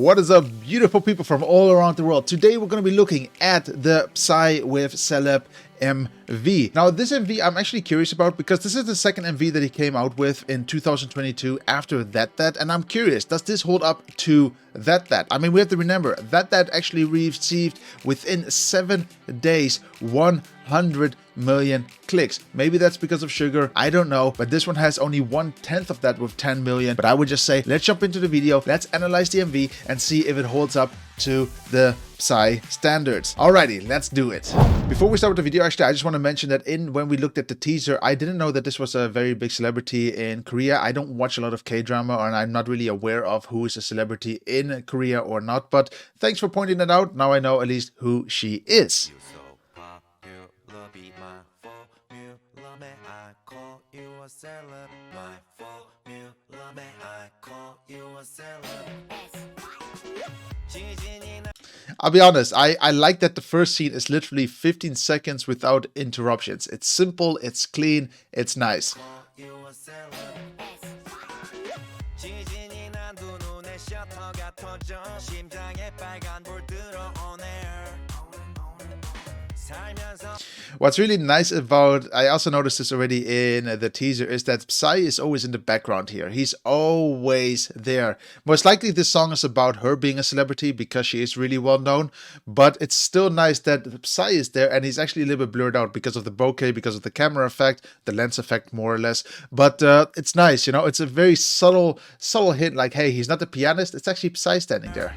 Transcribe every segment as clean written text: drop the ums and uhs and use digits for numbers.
What is up, beautiful people from all around the world? Today we're going to be looking at the PSY with Celeb MV. Now this MV I'm actually curious about because this is the second MV that he came out with in 2022 after That, and I'm curious, does this hold up to That? I mean, we have to remember That actually received within 7 days 100 million clicks. Maybe that's because of Sugar, I don't know, but this one has only 1/10 of that with 10 million. But I would just say, let's jump into the video, let's analyze the MV and see if it holds up to the PSY standards. Alrighty, let's do it. Before we start with the video, actually, I just want to mention that when we looked at the teaser, I didn't know that this was a very big celebrity in Korea. I don't watch a lot of K-drama, and I'm not really aware of who is a celebrity in Korea or not, but thanks for pointing that out. Now I know at least who she is. I'll be honest, I like that the first scene is literally 15 seconds without interruptions. It's simple, it's clean, it's nice. What's really nice about, I also noticed this already in the teaser, is that PSY is always in the background here. He's always there. Most likely this song is about her being a celebrity because she is really well known, but it's still nice that PSY is there and he's actually a little bit blurred out because of the bokeh, because of the camera effect, the lens effect more or less. But it's nice, you know, it's a very subtle hint like, hey, he's not the pianist, it's actually PSY standing there.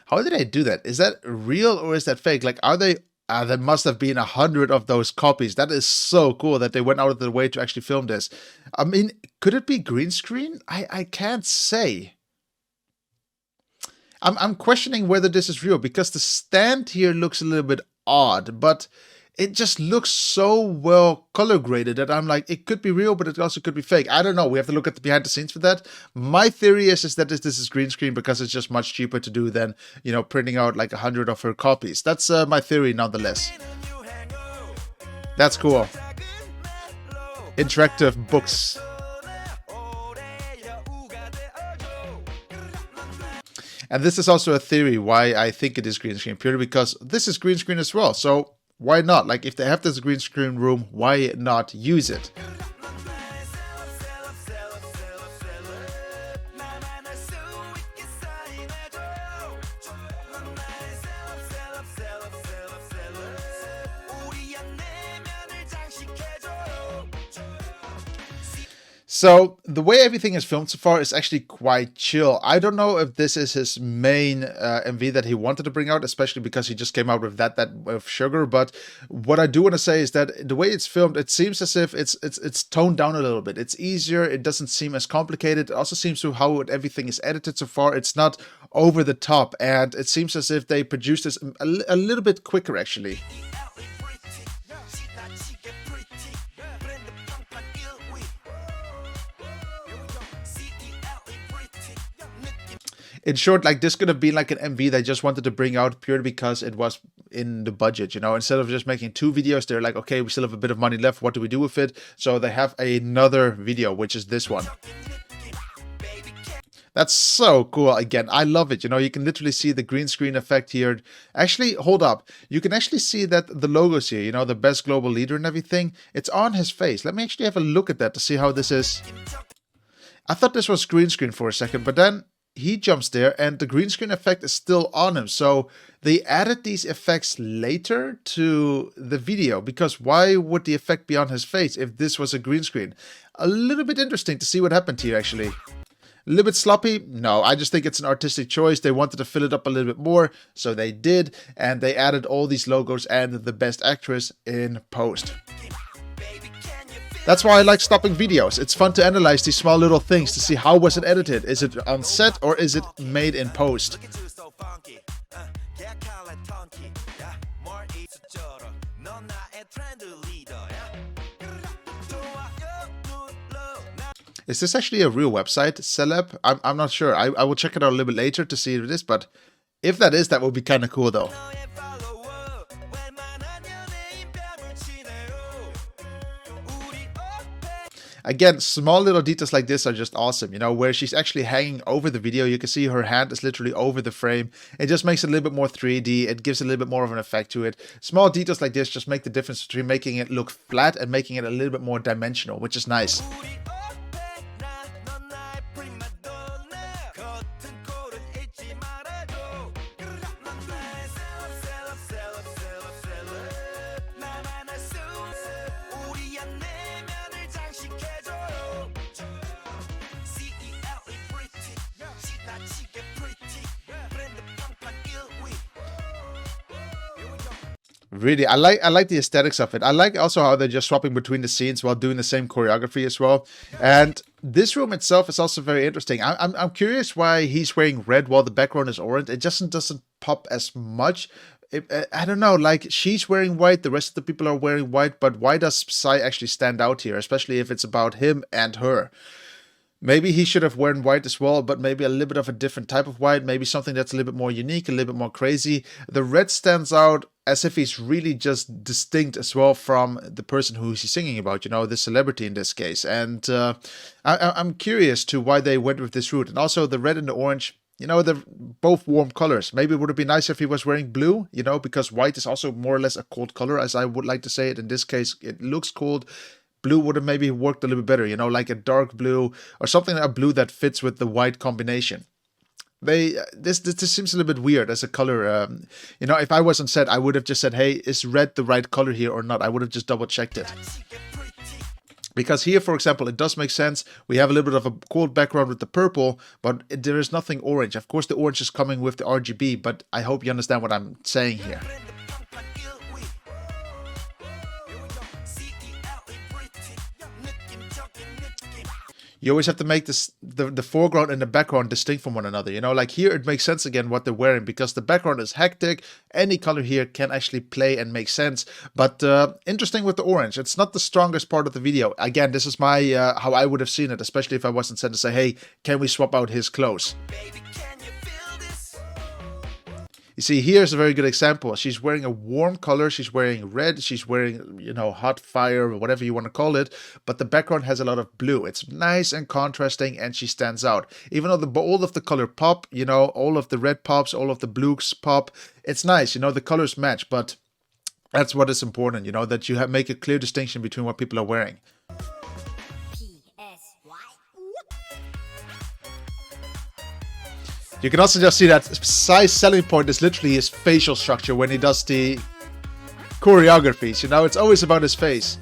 How did I do that? Is that real or is that fake? Like, are they... there must have been 100 of those copies. That is so cool that they went out of their way to actually film this. I mean, could it be green screen? I can't say. I'm questioning whether this is real because the stand here looks a little bit odd, but it just looks so well color graded that I'm like, it could be real, but it also could be fake. I don't know. We have to look at the behind the scenes for that. My theory is that this is green screen because it's just much cheaper to do than, you know, printing out like 100 of her copies. That's my theory nonetheless. That's cool. Interactive books. And this is also a theory why I think it is green screen, purely because this is green screen as well. So why not? Like, if they have this green screen room, why not use it? So the way everything is filmed so far is actually quite chill. I don't know if this is his main MV that he wanted to bring out, especially because he just came out with that with Sugar. But what I do want to say is that the way it's filmed, it seems as if it's toned down a little bit. It's easier. It doesn't seem as complicated. It also seems to how everything is edited so far. It's not over the top, and it seems as if they produced this a little bit quicker actually. In short, like, this could have been like an MV they just wanted to bring out purely because it was in the budget, you know. Instead of just making 2 videos, they're like, okay, we still have a bit of money left. What do we do with it? So they have another video, which is this one. That's so cool. Again, I love it. You know, you can literally see the green screen effect here. Actually, hold up. You can actually see that the logos here, you know, the best global leader and everything, it's on his face. Let me actually have a look at that to see how this is. I thought this was green screen for a second, but then he jumps there and the green screen effect is still on him. So they added these effects later to the video, because why would the effect be on his face if this was a green screen? A little bit interesting to see what happened here actually. A little bit sloppy? No, I just think it's an artistic choice. They wanted to fill it up a little bit more, so they did, and they added all these logos and the best actress in post. That's why I like stopping videos. It's fun to analyze these small little things to see how was it edited. Is it on set or is it made in post? Is this actually a real website, Celeb? I'm not sure. I will check it out a little bit later to see if it is, but if that is, that would be kind of cool though. Again, small little details like this are just awesome, you know, where she's actually hanging over the video. You can see her hand is literally over the frame. It just makes it a little bit more 3D. It gives a little bit more of an effect to it. Small details like this just make the difference between making it look flat and making it a little bit more dimensional, which is nice. Really, I like the aesthetics of it. I like also how they're just swapping between the scenes while doing the same choreography as well. And this room itself is also very interesting. I'm curious why he's wearing red while the background is orange. It just doesn't pop as much. I don't know, like she's wearing white, the rest of the people are wearing white, but why does Psy actually stand out here, especially if it's about him and her? Maybe he should have worn white as well, but maybe a little bit of a different type of white, maybe something that's a little bit more unique, a little bit more crazy. The red stands out as if he's really just distinct as well from the person who he's singing about, you know, the celebrity in this case. And I'm curious to why they went with this route. And also the red and the orange, you know, they're both warm colors. Maybe it would have been nicer if he was wearing blue, you know, because white is also more or less a cold color, as I would like to say it. In this case, it looks cold. Blue would have maybe worked a little bit better, you know, like a dark blue or something, a blue that fits with the white combination. This seems a little bit weird as a color. You know, if I was on set, I would have just said, hey, is red the right color here or not? I would have just double checked it. Because here, for example, it does make sense. We have a little bit of a cold background with the purple, but there is nothing orange. Of course, the orange is coming with the RGB, but I hope you understand what I'm saying here. You always have to make this the foreground and the background distinct from one another. You know, like here it makes sense again what they're wearing because the background is hectic. Any color here can actually play and make sense. But interesting with the orange. It's not the strongest part of the video. Again, this is my how I would have seen it, especially if I wasn't sent to say, hey, can we swap out his clothes? You see, here's a very good example. She's wearing a warm color. She's wearing red. She's wearing, you know, hot fire or whatever you want to call it. But the background has a lot of blue. It's nice and contrasting and she stands out. Even though all of the color pop, you know, all of the red pops, all of the blues pop. It's nice, you know, the colors match. But that's what is important, you know, that you make a clear distinction between what people are wearing. You can also just see that Psy's selling point is literally his facial structure when he does the choreographies. You know, it's always about his face.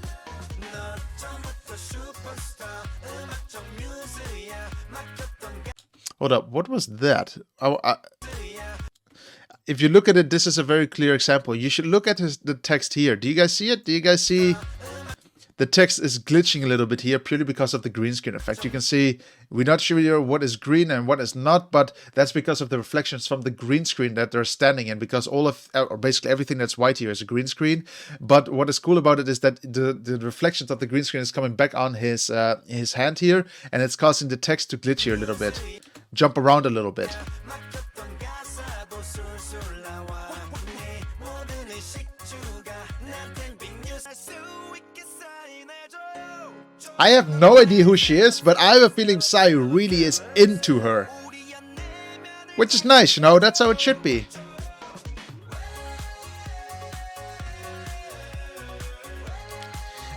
Hold up, what was that? If you look at it, this is a very clear example. You should look at the text here. Do you guys see it? Do you guys see? The text is glitching a little bit here purely because of the green screen effect. You can see we're not sure what is green and what is not, but that's because of the reflections from the green screen that they're standing in, because all of, or basically everything that's white here is a green screen. But what is cool about it is that the reflections of the green screen is coming back on his hand here, and it's causing the text to glitch here a little bit, jump around a little bit. I have no idea who she is, but I have a feeling Psy really is into her. Which is nice, you know, that's how it should be.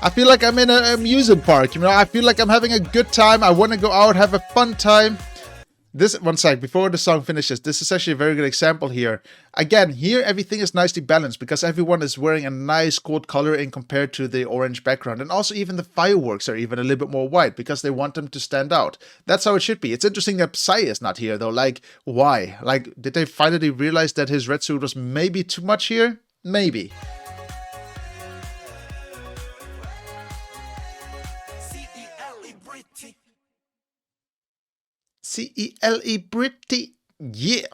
I feel like I'm in an amusement park, you know, I feel like I'm having a good time. I want to go out, have a fun time. This, one sec, before the song finishes, this is actually a very good example here. Again, here everything is nicely balanced because everyone is wearing a nice cold color in compared to the orange background. And also even the fireworks are even a little bit more white because they want them to stand out. That's how it should be. It's interesting that Psy is not here though. Like, why? Like, did they finally realize that his red suit was maybe too much here? Maybe. C-E-L-E pretty, yeah.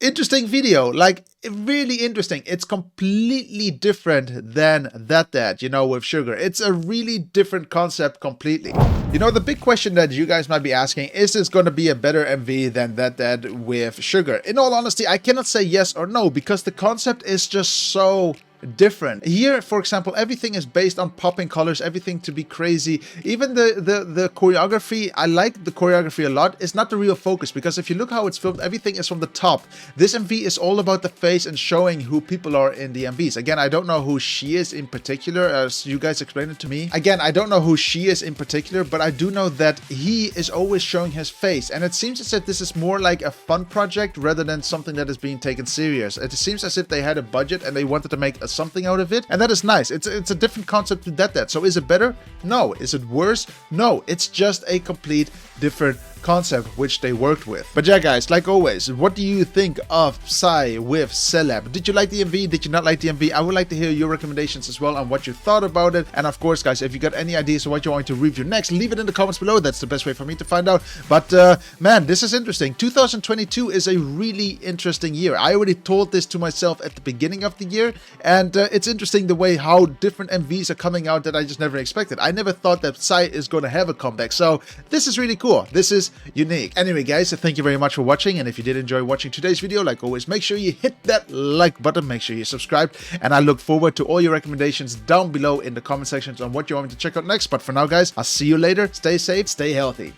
Interesting video, like really interesting. It's completely different than That, you know, with Sugar. It's a really different concept completely. You know, the big question that you guys might be asking, is this going to be a better MV than That with Sugar? In all honesty, I cannot say yes or no because the concept is just so different. Here, for example, everything is based on popping colors, everything to be crazy. Even the choreography, I like the choreography a lot. It's not the real focus, because if you look how it's filmed, everything is from the top. This MV is all about the face and showing who people are in the MVs. Again, I don't know who she is in particular, as you guys explained it to me. Again, I don't know who she is in particular, but I do know that he is always showing his face. And it seems as if this is more like a fun project rather than something that is being taken serious. It seems as if they had a budget and they wanted to make something out of it. And that is nice. It's a different concept to that. So is it better? No. Is it worse? No. It's just a complete different concept which they worked with. But yeah, guys, like always, what do you think of Psy with Celeb? Did you like the MV? Did you not like the MV? I would like to hear your recommendations as well on what you thought about it. And of course, guys, if you got any ideas on what you want to review next, leave it in the comments below. That's the best way for me to find out. But man, this is interesting. 2022 is a really interesting year. I already told this to myself at the beginning of the year, and it's interesting the way how different MVs are coming out that I just never expected. I never thought that Psy is going to have a comeback. So this is really cool. This is unique. Anyway, guys, thank you very much for watching, and if you did enjoy watching today's video, like always, make sure you hit that like button, make sure you subscribe, and I look forward to all your recommendations down below in the comment sections on what you want me to check out next. But for now, guys, I'll see you later. Stay safe, stay healthy.